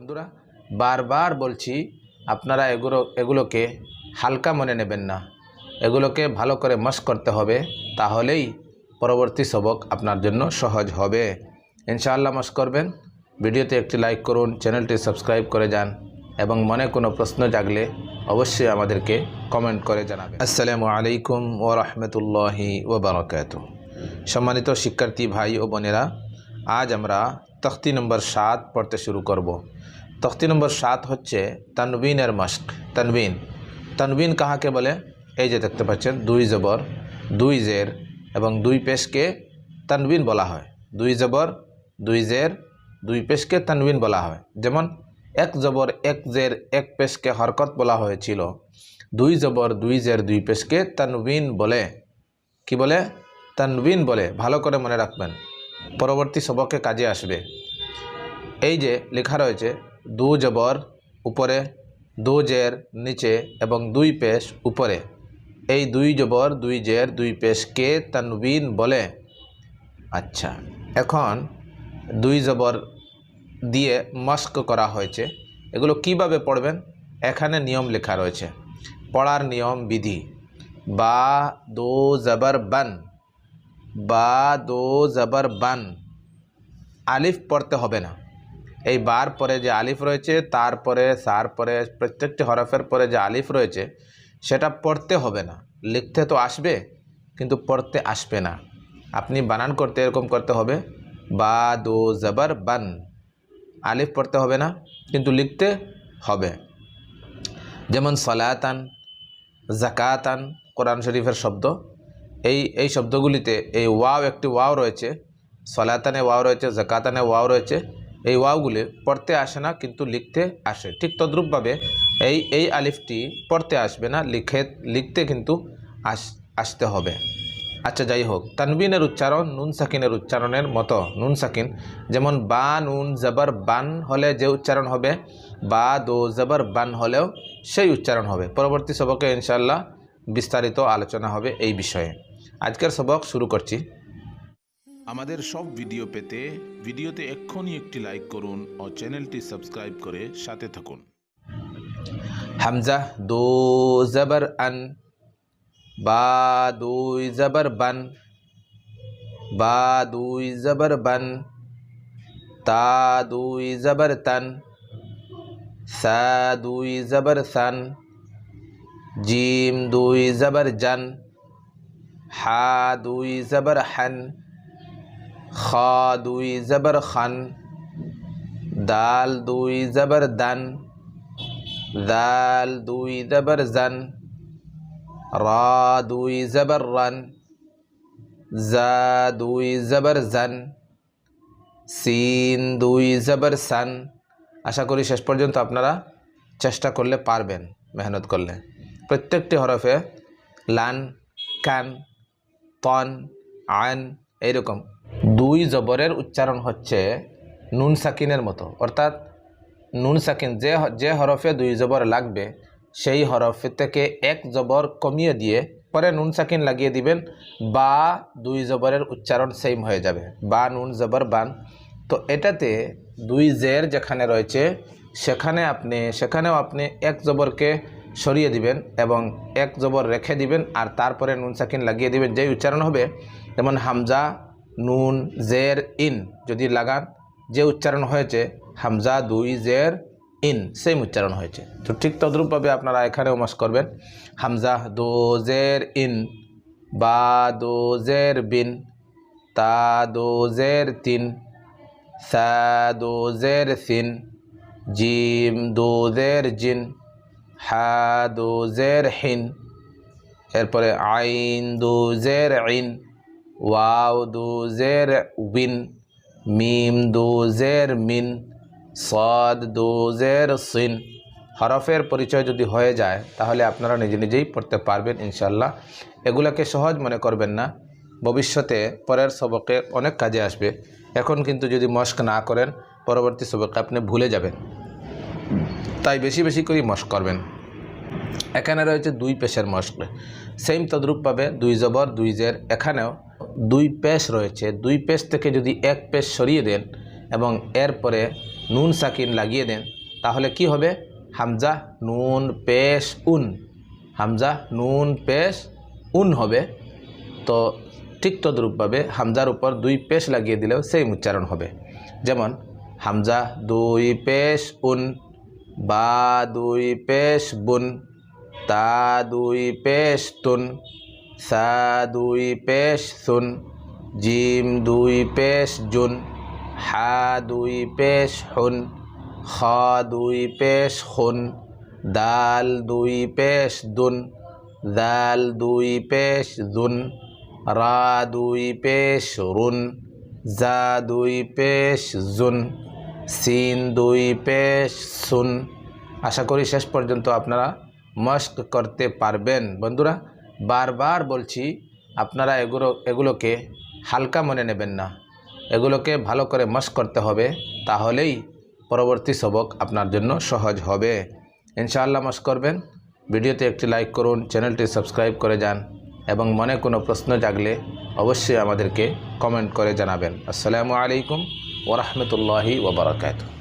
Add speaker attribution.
Speaker 1: বন্ধুরা বারবার বলছি আপনারা এগুলোকে হালকা মনে নেবেন না, এগুলোকে ভালো করে মশক করতে হবে, তাহলেই পরবর্তী সবক আপনার জন্য সহজ হবে। ইনশাআল্লাহ মশক করবেন। ভিডিওতে একটি লাইক করুন, চ্যানেলটি সাবস্ক্রাইব করে যান এবং মনে কোনো প্রশ্ন জাগলে অবশ্যই আমাদেরকে কমেন্ট করে জানাবেন। আসসালামু আলাইকুম ওয়া রাহমাতুল্লাহি ওয়া বারাকাতুহু। সম্মানিত শিক্ষার্থী ভাই ও বোনেরা, আজ আমরা তখতি নম্বর 7 পড়তে শুরু করব। তখতি নম্বর 7 হচ্ছে তানবিনের মশক। তানবিন কাহাকে বলে? এই যে দেখতে পাচ্ছেন, 2 জবর 2 জের এবং 2 পেশকে তানবিন বলা হয়। 2 জবর 2 জের 2 পেশকে তানবিন বলা হয়। যেমন 1 জবর 1 জের 1 পেশকে হরকত বলা হয়েছিল। 2 জবর 2 জের 2 পেশকে তানবিন বলে। কি বলে? তানবিন বলে। ভালো করে মনে রাখবেন, পরবর্তী সবকে কাজে আসবে। এই যে লেখা রয়েছে 2 জবর উপরে, 2 জের নিচে এবং 2 পেশ উপরে, এই 2 জবর 2 জের 2 পেশকে তানবিন বলে। আচ্ছা, এখন 2 জবর দিয়ে মশক করা হয়েছে, এগুলো কিভাবে পড়বেন এখানে নিয়ম লেখা রয়েছে, পড়ার নিয়ম বিধি। বা 2 জবর বান, বা 2 জবর বান, আলিফ পড়তে হবে না। এই বার পরে যে আলিফ রয়েছে, তারপরে সার পরে প্রত্যেকটি হরফের পরে যে আলিফ রয়েছে সেটা পড়তে হবে না। লিখতে তো আসবে কিন্তু পড়তে আসবে না। আপনি বানান করতে এরকম করতে হবে, বা 2 জবর বান, আলিফ পড়তে হবে না কিন্তু লিখতে হবে। যেমন সলাতান, জাকাতান, কোরআন শরীফের শব্দ। এই শব্দগুলিতে এই ওয়াও, একটি ওয়াও রয়েছে, সলাতানে ওয়াও রয়েছে, জাকাতানে ওয়াও রয়েছে। এই ওয়াওগুলি পড়তে আসে না কিন্তু লিখতে আসে। ঠিক তদ্রূপভাবে এই আলিফটি পড়তে আসবে না, লিখতে কিন্তু আসতে হবে। আচ্ছা, যাই হোক, তানবিনের উচ্চারণ নুন সাকিনের উচ্চারণের মতো। নুন সাকিন যেমন বা নুন জবর বান হলে যে উচ্চারণ হবে, বা 2 জবর বান হলেও সেই উচ্চারণ হবে। পরবর্তী সবকে ইনশাআল্লাহ বিস্তারিত আলোচনা হবে এই বিষয়ে। আজকের সবক শুরু করছি।
Speaker 2: আমাদের সব ভিডিও পেতে ভিডিওতে এক্ষুনি একটি লাইক করুন ও চ্যানেলটি সাবস্ক্রাইব করে সাথে থাকুন।
Speaker 1: হামজা 2 জবর আন, বা 2 জবর বান, বা 2 জবর বান, তা 2 জবর তান, সা 2 জবর সান, জিম 2 জবর জান, হা 2 জবর হান, খা 2 জবর খান, দাল 2 জবর দান, দাল 2 জবর জান, রা 2 জবর রান, জা 2 জবর জান, সিন 2 জবর সান। আশা করি শেষ পর্যন্ত আপনারা চেষ্টা করলে পারবেন, মেহনত করলে। প্রত্যেকটি হরফে লান, কান, তন, আন, এইরকম 2 জবরের উচ্চারণ হচ্ছে নুন সাকিনের মতো। অর্থাৎ নুন সাকিন যে হরফে 2 জবর লাগবে সেই হরফে থেকে 1 জবর কমিয়ে দিয়ে পরে নুন সাকিন লাগিয়ে দিবেন, বা 2 জবরের উচ্চারণ সেম হয়ে যাবে। বা নুন জবর বান। তো এটাতে 2 জের যেখানে রয়েছে সেখানেও আপনি 1 জবরকে সরিয়ে দিবেন এবং 1 জবর রেখে দিবেন, আর তারপরে নুন সাকিন লাগিয়ে দিবেন। যেই উচ্চারণ হবে, যেমন হামজা নুন জের ইন যদি লাগান, যে উচ্চারণ হয়েছে হামজা 2 জের ইন, সেম উচ্চারণ হয়েছে। তো ঠিক তদ্রূপভাবে আপনারা এখানেও মশক করবেন। হামজা 2 জের ইন, বা 2 জের বিন, তা 2 জের তিন, সা 2 জের সিন, জিম 2 জের জিন, হা 2 জের হিন, এরপরে আইন 2 জের ইন, ওয়াও 2 জের উইন, মিম 2 জের মিন, সাদ 2 জের সিন। হরফের পরিচয় যদি হয়ে যায় তাহলে আপনারা নিজে নিজেই পড়তে পারবেন ইনশাআল্লাহ। এগুলোকে সহজ মনে করবেন না, ভবিষ্যতে পরের সবকে অনেক কাজে আসবে। এখন কিন্তু যদি মশক না করেন পরবর্তী সবকে আপনি ভুলে যাবেন, তাই বেশি বেশি করে মশক করবেন। এখানে রয়েছে 2 পেশের মশক, সেম তদ্রূপভাবে 2 জবর 2 জের, এখানেও 2 পেশ রয়েছে। 2 পেশ থেকে যদি 1 পেশ সরিয়ে দেন এবং এরপরে নুন সাকিন লাগিয়ে দেন তাহলে কি হবে? হামজা নুন পেশ উন, হামজা নুন পেশ উন হবে। তো ঠিক তদ্রূপভাবে হামজার উপর 2 পেশ লাগিয়ে দিলেও সেই উচ্চারণ হবে। যেমন হামজা 2 পেশ উন, বা 2 পেশ বুন, তা 2 পেশ তুন, সা 2 পেশ সুন, জিম 2 পেশ জুন, হা 2 পেশ হুন, খ 2 পেশ খুন, দাল 2 পেশ দুন, দাল 2 পেশ দুন, রা 2 পেশ রুন, জা 2 পেশ জুন, সিন 2 পেশ সুন। আশা করি শেষ পর্যন্ত আপনারা মস্ক করতে পারবেন। বন্ধুরা, বারবার বলছি, আপনারা এগুলোকে হালকা মনে নেবেন না, এগুলোকে ভালো করে মস্ক করতে হবে, তাহলেই পরবর্তী সবক আপনার জন্য সহজ হবে। ইনশাআল্লাহ মস্ক করবেন। ভিডিওতে একটি লাইক করুন, চ্যানেলটি সাবস্ক্রাইব করে যান এবং মনে কোনো প্রশ্ন জাগলে অবশ্যই আমাদেরকে কমেন্ট করে জানাবেন। আসসালামু আলাইকুম ওয়া রাহমাতুল্লাহি ওয়া বারাকাতুহু।